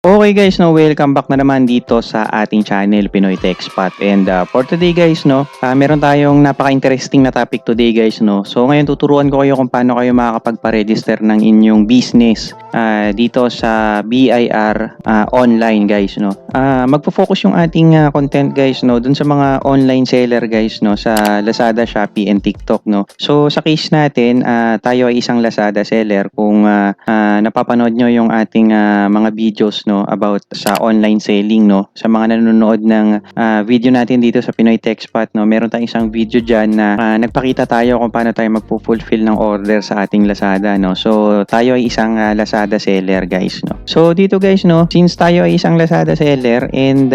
Okay guys, no, welcome back na naman dito sa ating channel Pinoy Tech Spot. And for today guys, no, meron tayong napaka-interesting na topic today guys, no. So ngayon tuturuan ko kayo kung paano kayo makakapagpa-register ng inyong business dito sa BIR online guys, no. Magfo-focus yung ating content guys, no, dun sa mga online seller guys, no, sa Lazada, Shopee and TikTok, no. So sa case natin, tayo ay isang Lazada seller. Kung napapanood nyo yung ating mga videos, no, about sa online selling, no, sa mga nanonood ng video natin dito sa Pinoy Tech Spot, no, meron tayong isang video dyan na nagpakita tayo kung paano tayo magpo-fulfill ng order sa ating Lazada, no. So tayo ay isang Lazada seller guys, no. So dito guys, no, since tayo ay isang Lazada seller and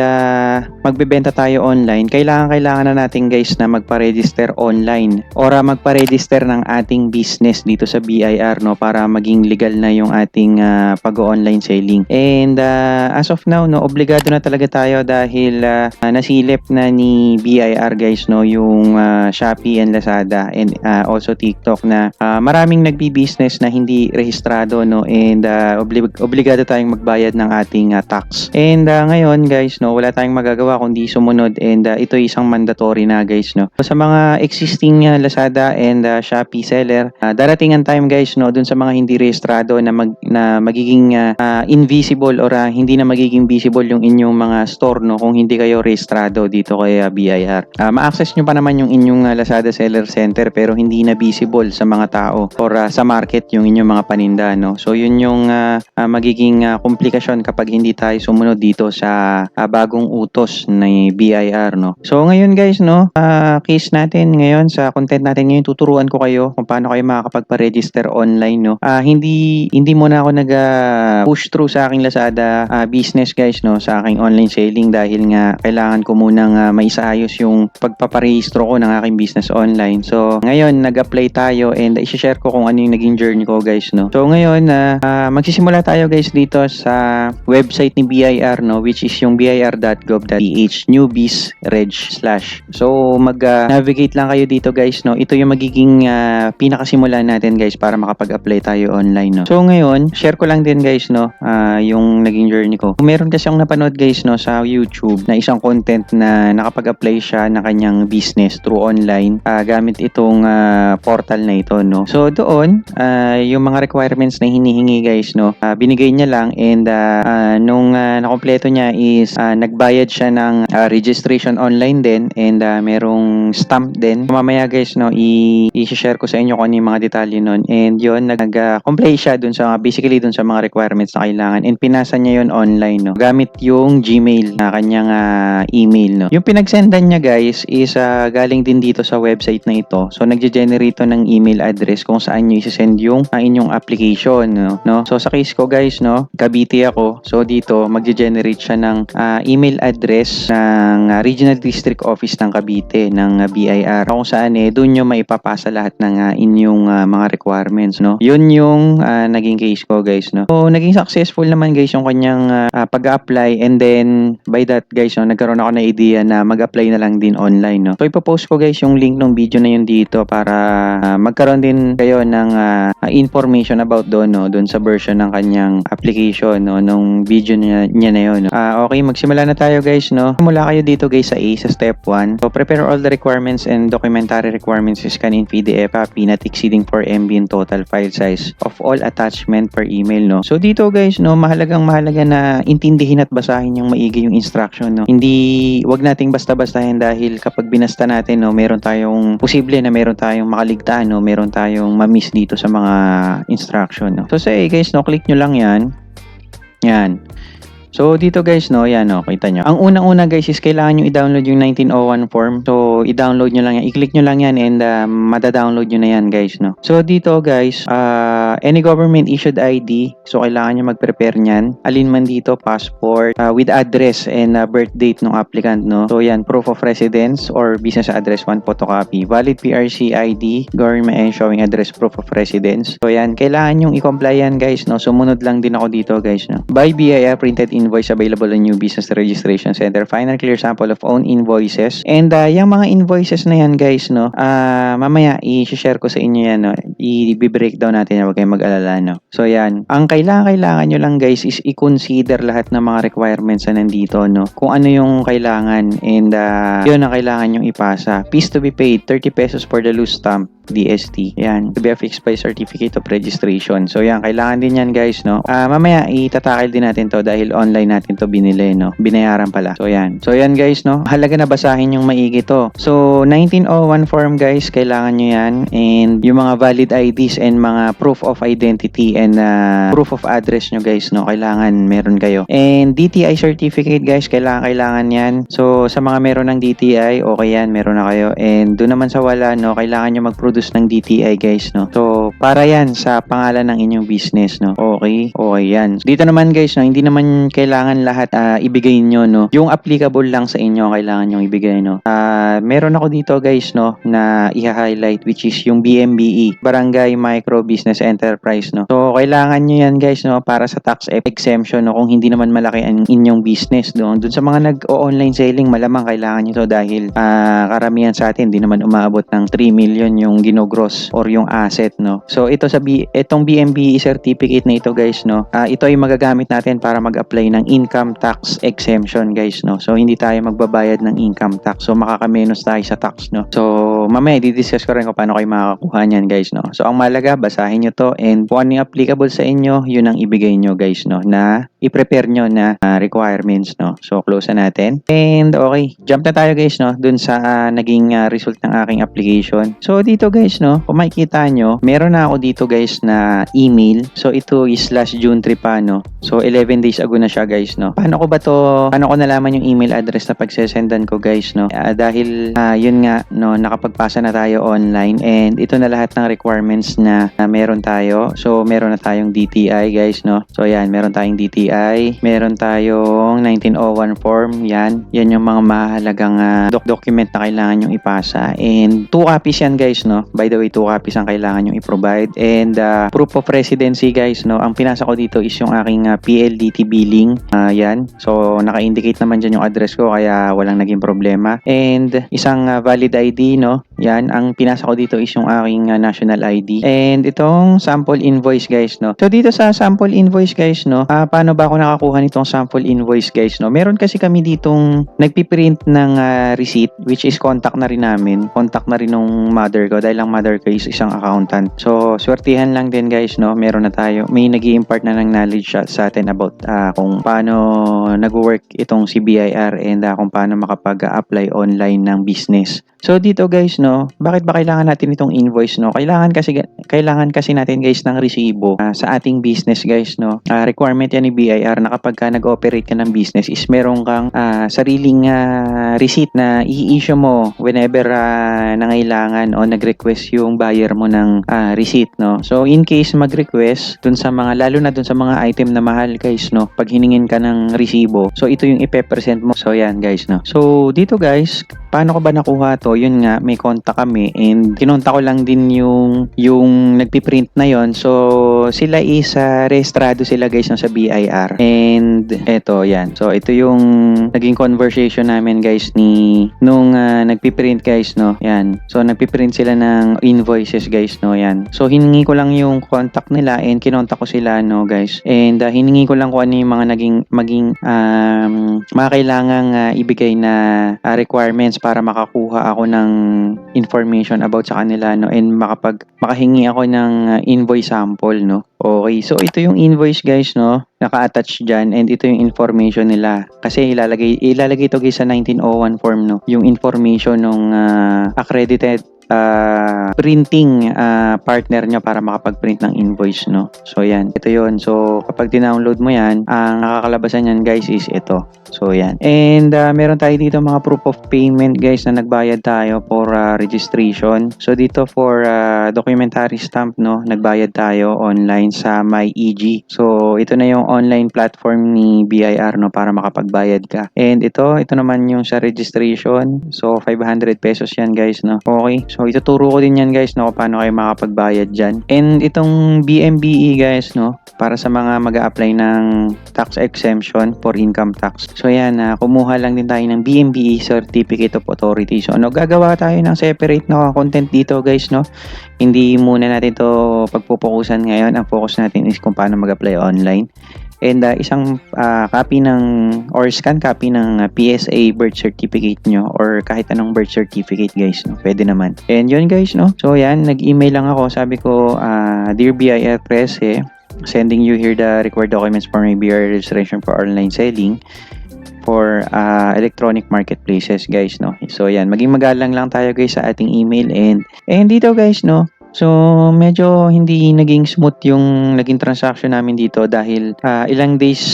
magbebenta tayo online, kailangan na natin guys na magpa-register online or magpa-register ng ating business dito sa BIR, no, para maging legal na yung ating pag-online selling. And as of now, no, obligado na talaga tayo dahil nasilip na ni BIR guys, no, yung Shopee and Lazada and also TikTok na maraming nagbi-business na hindi rehistrado, no, and obligado tayong magbayad ng ating tax. And ngayon guys, no, wala tayong magagawa kundi sumunod, and ito isang mandatory na guys, no. So, sa mga existing Lazada and Shopee seller, darating ang time guys, no, dun sa mga hindi rehistrado na magiging invisible or hindi na magiging visible yung inyong mga store, no, kung hindi kayo rehistrado dito kay BIR. Ma-access nyo pa naman yung inyong Lazada Seller Center pero hindi na visible sa mga tao or sa market yung inyong mga paninda, no. So yun yung magiging komplikasyon kapag hindi tayo sumunod dito sa bagong utos ng BIR, no. So ngayon guys, no, case natin ngayon sa content natin ngayon, tuturuan ko kayo kung paano kayo makakapagpa-register online, no. Hindi muna ako push through sa aking Lazada business guys, no, sa aking online selling dahil nga kailangan ko munang maisaayos yung pagpaparehistro ko ng aking business online. So ngayon nag-apply tayo and i-share ko kung ano yung naging journey ko guys, no. So ngayon magsisimula tayo guys dito sa website ni BIR, no, which is yung bir.gov.ph newbies/reg/. So mag-navigate lang kayo dito guys, no. Ito yung magiging pinakasimula natin guys para makapag-apply tayo online, no. So ngayon share ko lang din guys, no, yung naging journey ko. Kung meron kasi akong napanood guys, no, sa YouTube na isang content na nakapag-apply siya ng kanyang business through online gamit itong portal na ito, no. So doon yung mga requirements na hinihingi guys, no, binigay niya lang, and nung nakompleto niya is nagbayad siya ng registration online din, and merong stamp din. Mamaya guys, no, i-share ko sa inyo kung ano yung mga detalye nun, and yun nag-comply siya dun sa basically dun sa mga requirements na kailangan, and pinasa niya yun online, no, gamit yung Gmail na kanyang email, no. Yung pinagsendan niya guys is galing din dito sa website na ito. So nagge-generate to ng email address kung saan niyo i-send yung inyong application, no. So sa case ko guys, no, Cavite ako. So dito magge-generate siya ng email address ng Regional District Office ng Cavite ng BIR, kung saan doon nyo maipapasa lahat ng inyong mga requirements, no. Yun yung naging case ko guys, no. So naging successful naman guys yung kanyang pag-apply, and then by that guys, no, nagkaroon ako na idea na mag-apply na lang din online, no. So ipopost ko guys yung link ng video na yun dito para magkaroon din kayo ng information about doon, no, doon sa version ng kanyang application, no, nung video niya na yun, no. Okay, magsimula na tayo guys, no. Mula kayo dito guys sa sa step 1. So prepare all the requirements and documentary requirements is scan in PDF copy not exceeding 4 MB in total file size of all attachment per email, no. So dito guys, no, mahalaga na intindihin at basahin yung maigi yung instruction, no. Wag nating basta-bastahin dahil kapag binasta natin, no, meron tayong posible na meron tayong makaligtaan, no, meron tayong ma-miss dito sa mga instruction, no. So say guys, no, click nyo lang yan. So dito guys, no, yan, no, kita nyo. Ang unang-una guys is kailangan nyo i-download yung 1901 form. So i-download nyo lang yan, i-click nyo lang yan, and mada-download nyo na yan guys, no. So dito guys, any government issued ID, so kailangan nyo mag-prepare nyan. Alin man dito, passport with address and birth date ng applicant, no. So yan, proof of residence or business address 1 photocopy, valid PRC ID, government and showing address proof of residence. So yan, kailangan yung i-comply yan guys, no. Sumunod lang din ako dito guys, no. By BIR printed invoice available on New Business Registration Center. Final clear sample of own invoices. And yung mga invoices na yan guys, no, mamaya i-share ko sa inyo yan, no. I-breakdown natin yan, huwag kayong mag-alala, no. So yan, ang kailangan nyo lang guys is i-consider lahat ng mga requirements na nandito, no. Kung ano yung kailangan, and yun ang kailangan yung ipasa. Fees to be paid, 30 pesos for the loose stamp, DST. Yan, to be affixed by certificate of registration. So yan, kailangan din yan guys, no. Mamaya itatakil din natin to dahil online natin to binili, no. Binayaran pala. So yan. So yan guys, no. Halaga na basahin yung maigi to. So 1901 form guys, kailangan nyo yan, and yung mga valid IDs and mga proof of identity and proof of address nyo guys, no. Kailangan meron kayo. And DTI certificate guys, kailangan yan. So sa mga meron ng DTI, okay yan, meron na kayo. And doon naman sa wala, no, kailangan nyo mag-produce ng DTI guys, no. So para yan sa pangalan ng inyong business, no. Okay yan. Dito naman guys, no, hindi naman kailangan lahat ibigay nyo, no. Yung applicable lang sa inyo kailangan nyo ibigay, no. Meron ako dito guys, no, na i-highlight, which is yung BMBE, Barangay Micro Business Enterprise, no. So kailangan nyo yan guys, no, para sa tax exemption, no, kung hindi naman malaki ang inyong business, no. Dun sa mga nag-online selling, malamang kailangan nyo to dahil karamihan sa atin, hindi naman umaabot ng 3 million yung ginogross or yung asset, no. So ito itong BMBE certificate na ito guys, no, ito ay magagamit natin para mag-apply ng income tax exemption guys, no. So hindi tayo magbabayad ng income tax, so makakamenos tayo sa tax, no. So mamaya di-discuss ko rin kung paano kayo makakakuha niyan guys, no. So ang mahalaga, basahin nyo to, and kung ano yung applicable sa inyo, yun ang ibigay nyo guys, no, na i-prepare nyo na requirements, no. So close na natin, and okay, jump na tayo guys, no, dun sa naging result ng aking application. So dito guys, no, kung makikita nyo, meron na ako dito guys na email. So ito is last June 3 pa, no. So 11 days ago na siya guys, no. Paano ko nalaman yung email address na pagsesendan ko guys, no? Dahil yun nga, no, nakapagpasa na tayo online, and ito na lahat ng requirements na meron tayo. So meron na tayong DTI guys, no. So yan, meron tayong DTI, meron tayong 1901 form, yan yung mga mahalagang document na kailangan yung ipasa, and 2 copies yan guys, no. By the way, 2 copies ang kailangan yung i-provide, and proof of residency guys, no. Ang pinasa ko dito is yung aking PLDT billing, yan. So naka-indicate naman dyan yung address ko, kaya walang naging problema. And isang valid ID, no. Yan, ang pinasa ko dito is yung aking national ID, and itong sample invoice guys, no. So dito sa sample invoice guys, no, paano ba ako nakakuha nitong sample invoice guys, no. Meron kasi kami ditong nagpiprint ng receipt, which is contact na rin nung mother ko, dahil ang mother ko is isang accountant. So swertihan lang din guys, no. Meron na tayo, may nag-i-impart na ng knowledge sa atin about kung paano nag-work itong CBIR, and kung paano makapag-apply online ng business. So dito guys, no, bakit ba kailangan natin itong invoice, no? Kailangan kasi natin guys ng resibo sa ating business guys, no. Requirement yan ni BIR na kapag nag-operate ka ng business is meron kang sariling receipt na i-issue mo whenever nangailangan o nag-request yung buyer mo ng receipt, no. So in case mag-request lalo na dun sa mga item na mahal guys, no, pag hiningin ka ng resibo, so ito yung ipe-present mo. So yan guys, no. So dito guys, paano ko ba nakuha to? Yun nga, may contact kami, and kinonta ko lang din yung nagpiprint na yon. So sila is rehistrado sila guys, no, sa BIR, and eto yan. So ito yung naging conversation namin guys nung nagpiprint guys, no. Yan. So nagpiprint sila ng invoices guys, no. Yan. So hiningi ko lang yung contact nila, and kinonta ko sila, no guys, and hiningi ko lang kung ano yung mga maging mga kailangang ibigay na requirements para makakuha ako ng information about sa kanila, no, and makahingi ako ng invoice sample, no. Okay, so ito yung invoice guys, no, naka-attach dyan, and ito yung information nila, kasi ilalagay ito guys sa 1901 form, no, yung information ng accredited printing partner nyo para makapag-print ng invoice, no. So yan, ito yon. So kapag dinownload mo yan, ang nakakalabasan yan guys is ito. So yan, and meron tayo dito mga proof of payment guys na nagbayad tayo for registration. So dito for documentary stamp, no, nagbayad tayo online sa MyEG. So ito na yung online platform ni BIR, no, para makapagbayad ka. And ito naman yung sa registration. So 500 pesos yan guys, no. Okay, so ituturo ko din yan guys, no, kung paano kayo makapagbayad dyan. And itong BMBE guys, no, para sa mga mag-a-apply ng tax exemption for income tax. So yan, kumuha lang din tayo ng BMBE Certificate of Authority. So gagawa tayo ng separate na content dito guys, no? Hindi muna natin to pagpupukusan ngayon. Ang focus natin is kung paano mag-apply online. And isang copy ng or scan copy ng PSA birth certificate nyo or kahit anong birth certificate guys, no? Pwede naman. And yun guys, no? So yan, nag-email lang ako. Sabi ko, Dear BIR Press, sending you here the required documents for my BIR registration for online selling for electronic marketplaces guys, no? So yan, maging magalang lang tayo guys sa ating email and dito guys, no? So, medyo hindi naging smooth yung naging transaction namin dito dahil ilang days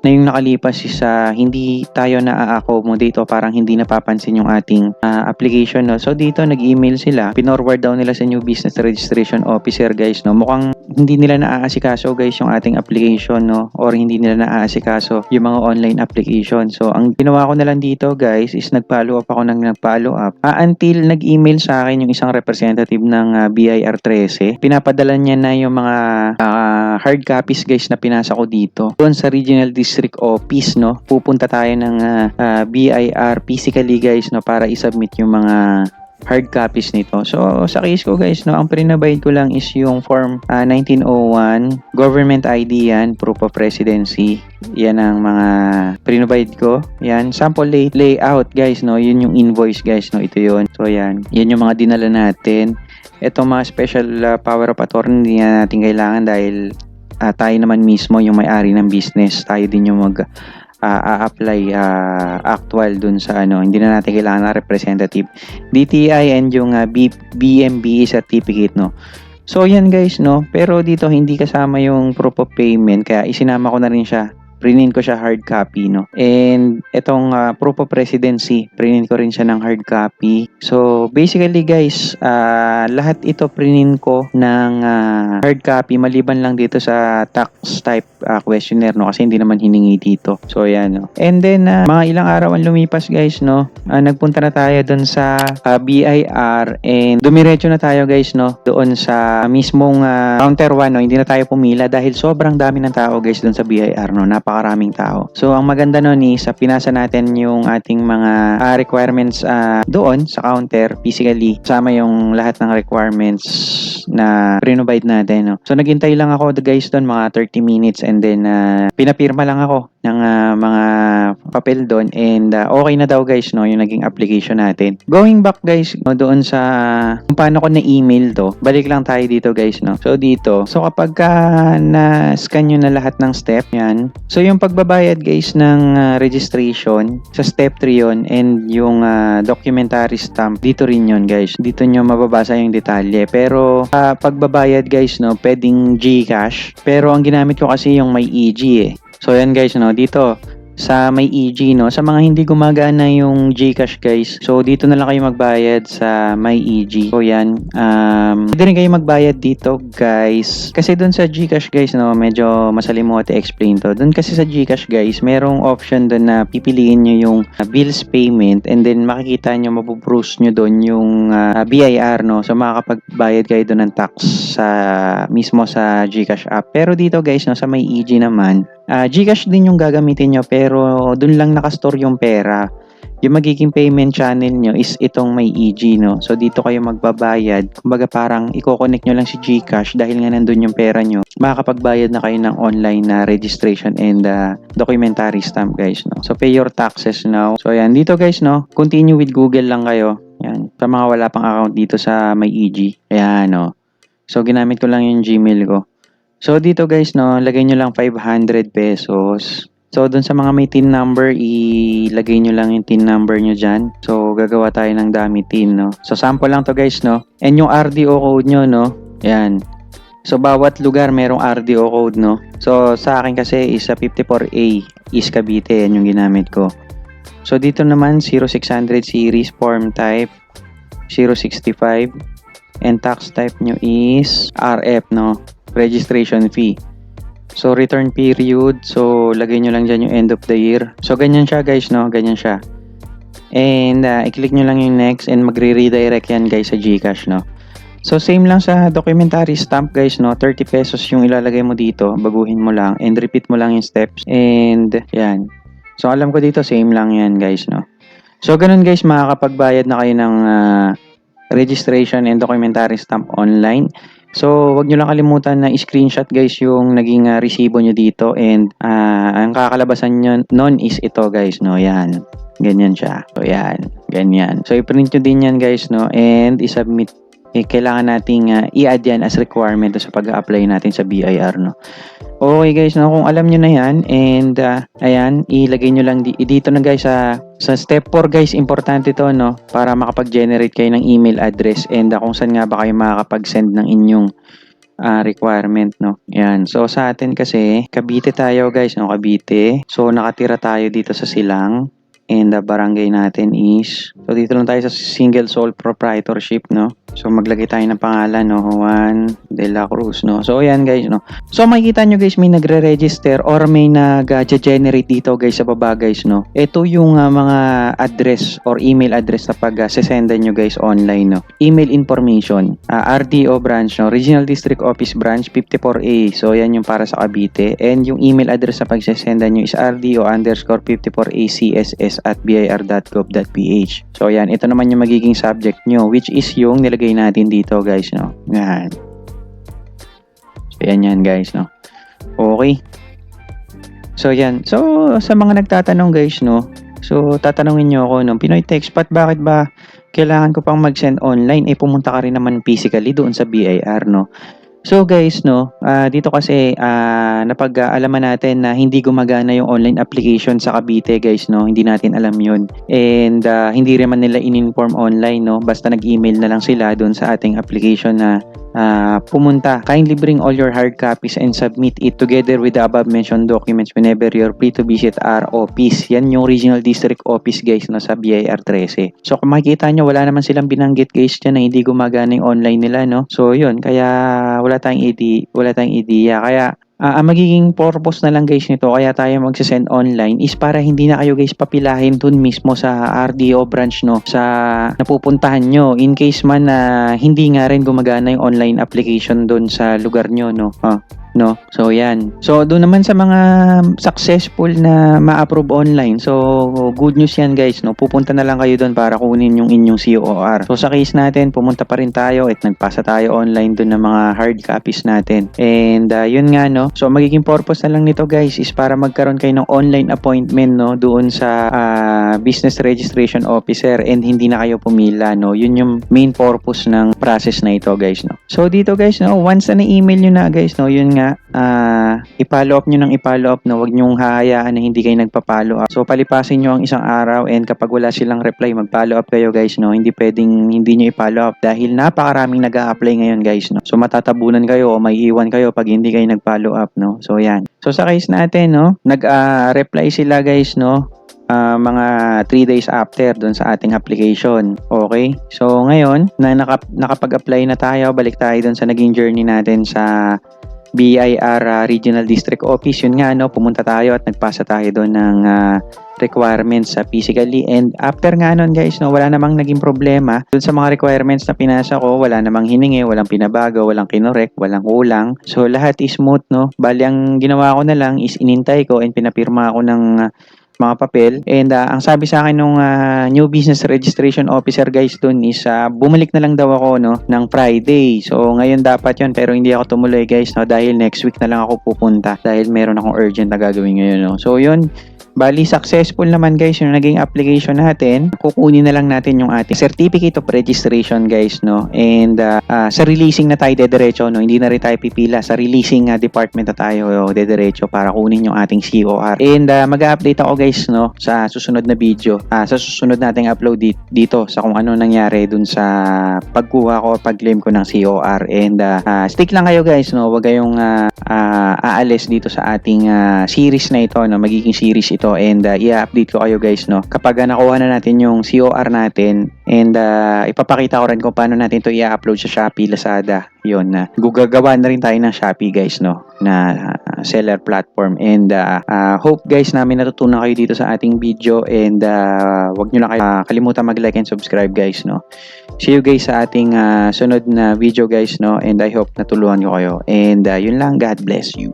na yung nakalipas is hindi tayo na-accommodate o parang hindi napapansin yung ating application, no? So, dito nag-email sila, pinorward daw nila sa new business registration officer guys, no? Mukhang hindi nila naaasikaso guys yung ating application, no? Or hindi nila naaasikaso yung mga online application. So, ang ginawa ko na lang dito guys is nag-follow up ako until nag-email sa akin yung isang representative ng BIR 13. Pinapadala niya na yung mga hard copies guys na pinasa ko dito. Doon sa Regional District Office, no? Pupunta tayo ng BIR physically guys, no? Para isubmit yung mga hard copies nito. So, sa case ko guys, no, ang prinabide ko lang is yung form 1901, government ID yan, proof of residency. Yan ang mga prinabide ko. Yan, sample layout guys, no, yun yung invoice guys, no, ito yun. So, yan yung mga dinala natin. Ito mga special power of attorney hindi na natin kailangan dahil tayo naman mismo yung may-ari ng business. Tayo din yung apply actual dun sa hindi na natin kailangan na representative, DTI and yung BMBE certificate, no. So yan guys, no, pero dito hindi kasama yung proof of payment kaya isinama ko na rin siya. Printin ko siya hard copy, no. And itong proof of residency, printin ko rin siya ng hard copy. So basically guys, lahat ito printin ko ng hard copy maliban lang dito sa tax type questionnaire, no, kasi hindi naman hiningi dito. So yan, no. And then mga ilang araw ang lumipas guys, no. Nagpunta na tayo doon sa BIR and dumiretso na tayo guys, no, doon sa mismong counter 1, no. Hindi na tayo pumila dahil sobrang dami ng tao guys doon sa BIR, no. Napakaraming tao. So ang maganda nun is pinasa natin yung ating mga requirements doon sa counter physically, sama yung lahat ng requirements na prinobide natin, no. So naghintay lang ako guys doon mga 30 minutes and then pinapirma lang ako ng mga papel doon and okay na daw guys, no, yung naging application natin. Going back guys, no, doon sa kung paano ko na-email to, balik lang tayo dito guys, no. So dito, so kapag na-scan nyo na lahat ng step, yan. So yung pagbabayad guys ng registration, sa step 3 yun and yung documentary stamp, dito rin yun guys. Dito nyo mababasa yung detalye. Pero pagbabayad guys, no, pwedeng GCash. Pero ang ginamit ko kasi yung may EG So yan guys, no, dito sa may EG, no, sa mga hindi gumagana yung GCash guys, so dito na lang kayo magbayad sa may EG. So yan, pwede rin kayo magbayad dito guys, kasi dun sa GCash guys, no, medyo masalimuot i-explain to. Dun kasi sa GCash guys, merong option dun na pipiliin nyo yung bills payment and then makikita nyo, mapuprose nyo dun yung BIR, no, so makakapagbayad kayo dun ng tax sa mismo sa GCash app. Pero dito guys, no, sa may EG naman, GCash din yung gagamitin nyo pero dun lang nakastore yung pera. Yung magiging payment channel nyo is itong may EG, no. So dito kayo magbabayad. Kumbaga parang i-connect nyo lang si GCash dahil nga nandun yung pera nyo. Makakapagbayad na kayo ng online na registration and documentary stamp guys, no. So pay your taxes now. So yan, dito guys, no, continue with Google lang kayo. Yan, sa mga wala pang account dito sa may EG. Ayan, no. So ginamit ko lang yung Gmail ko. So dito guys, no, lagay nyo lang 500 pesos. So dun sa mga may TIN number, ilagay nyo lang yung TIN number nyo dyan. So gagawa tayo ng dummy TIN, no. So sample lang to guys, no. And yung RDO code nyo, no, yan. So bawat lugar merong RDO code, no. So sa akin kasi is 54A is Cavite, yan yung ginamit ko. So dito naman 0600 series, form type 065 and tax type nyo is RF, no. Registration fee. So return period, so lagay nyo lang dyan yung end of the year. So ganyan siya guys, no, ganyan siya. And i-click nyo lang yung next and magre-redirect yan guys sa GCash, no. So same lang sa documentary stamp guys, no, 30 pesos yung ilalagay mo dito, baguhin mo lang and repeat mo lang yung steps and yan. So alam ko dito same lang yan guys, no. So ganun guys, makakapagbayad na kayo ng registration and documentary stamp online. So wag nyo lang kalimutan na screenshot guys yung naging resibo nyo dito and ang kakalabasan nyo nun is ito guys, no, yan. Ganyan siya. So yan, ganyan. So i-print nyo din yan guys, no, and i-submit. Kailangan nating i-add yan as requirement sa pag-apply natin sa BIR, no. Okay guys, no, kung alam nyo na yan and ayan, ilagay nyo lang dito na guys sa step 4 guys, importante to, no, para makapag-generate kayo ng email address and kung saan nga ba kayo makakapag-send ng inyong requirement, no. Yan. So sa atin kasi Cavite tayo guys, no, Cavite. So nakatira tayo dito sa Silang. And the barangay natin is, so dito lang tayo sa single sole proprietorship, no. So maglagay tayo ng pangalan, no, Juan de la Cruz, no. So ayan guys, no. So makikita nyo guys, may nagre-register or may nag-generate dito guys sa baba guys, no. Ito yung mga address or email address na pag-sesendan nyo guys online, no. Email information, RDO branch, no, Regional District Office branch 54A. So ayan yung para sa Cavite. And yung email address na pag-sesendan nyo is RDO_54ACSS@bir.gov.ph. So ayan, ito naman yung magiging subject nyo, which is yung nilagay natin dito guys, no. Yan. So yan guys, no. Okay. So yan. So sa mga nagtatanong guys, no. So tatanungin nyo ako, no, Pinoy TechSpot, bakit ba kailangan ko pang mag-send online? Pumunta ka rin naman physically doon sa BIR, no. So guys, no, dito kasi napag-alaman natin na hindi gumagana yung online application sa Cavite guys, no. Hindi natin alam yun. And hindi rin man nila in-inform online, no. Basta nag-email na lang sila doon sa ating application na pumunta. Kindly bring all your hard copies and submit it together with the above mentioned documents whenever you're free to visit our office. Yan yung Regional District Office guys, no, sa BIR 13. So kung makikita nyo, wala naman silang binanggit guys dyan na hindi gumagana yung online nila, no. So yun, kaya wala tayong idea. Kaya ang magiging purpose na lang guys nito kaya tayo magsisend online is para hindi na kayo guys papilahin dun mismo sa RDO branch, no, sa napupuntahan nyo in case man na hindi nga rin gumagana yung online application dun sa lugar nyo, no. No? So yan. So doon naman sa mga successful na ma-approve online. So good news yan guys, no. Pupunta na lang kayo doon para kunin yung inyong COR. So sa case natin, pumunta pa rin tayo at nagpasa tayo online doon ng mga hard copies natin. And yun nga, no. So magiging purpose na lang nito guys is para magkaroon kayo ng online appointment, no, doon sa business registration officer and hindi na kayo pumila, no. Yun yung main purpose ng process na ito guys, no. So dito guys, no, once na na-email nyo na guys, no, yun nga, i-follow up nyo ng i-follow up, no. Wag nyong hahayaan na hindi kayo nagpa-follow up. So palipasin nyo ang isang araw and kapag wala silang reply, mag-follow up kayo guys, no. Hindi pwedeng hindi nyo i-follow up dahil napakaraming nag-a-apply ngayon guys, no. So matatabunan kayo o may iwan kayo pag hindi kayo nag-follow up, no. So yan. So sa case natin, no, nag-reply sila guys, no, mga 3 days after dun sa ating application. Okay? So ngayon, na nakapag-apply na tayo, balik tayo dun sa naging journey natin sa BIR Regional District Office. Yun nga, no, pumunta tayo at nagpasa tayo doon ng requirements sa physically. And after nga nun guys, no, wala namang naging problema doon sa mga requirements na pinasa ko. Wala namang hiningi, walang pinabago, walang kinorek, walang kulang. So lahat is smooth, no. Bali ang ginawa ko na lang is inintay ko and pinapirma ako ng mga papel. And ang sabi sa akin nung new business registration officer guys dun is bumalik na lang daw ako, no, ng Friday. So ngayon dapat yun pero hindi ako tumuloy guys, no, dahil next week na lang ako pupunta dahil meron akong urgent na gagawin ngayon, no. So yun, bali successful naman guys yung naging application natin. Kukunin na lang natin yung ating certificate of registration guys, no. And sa releasing na tayo dediretso, no. Hindi na rin tayo pipila. Sa releasing department na tayo dediretso para kunin yung ating COR. And mag-update ako guys, no, sa susunod na video. Sa susunod nating upload dito sa kung ano nangyari dun sa pagkuha ko, pag-claim ko ng COR. And stick lang kayo guys, no. Huwag kayong aalis dito sa ating series na ito, no. Magiging series ito nito and i-update ko kayo guys, no, kapag nakuha na natin yung COR natin, and ipapakita ko rin kung paano natin to i-upload sa Shopee, Lazada. Yun, gugagawa na rin tayo ng Shopee guys, no, na seller platform. And hope guys namin natutunan kayo dito sa ating video, and wag nyo lang kayo kalimutan mag-like and subscribe guys, no. See you guys sa ating sunod na video guys, no, and I hope natulungan ko kayo. And yun lang, God bless you.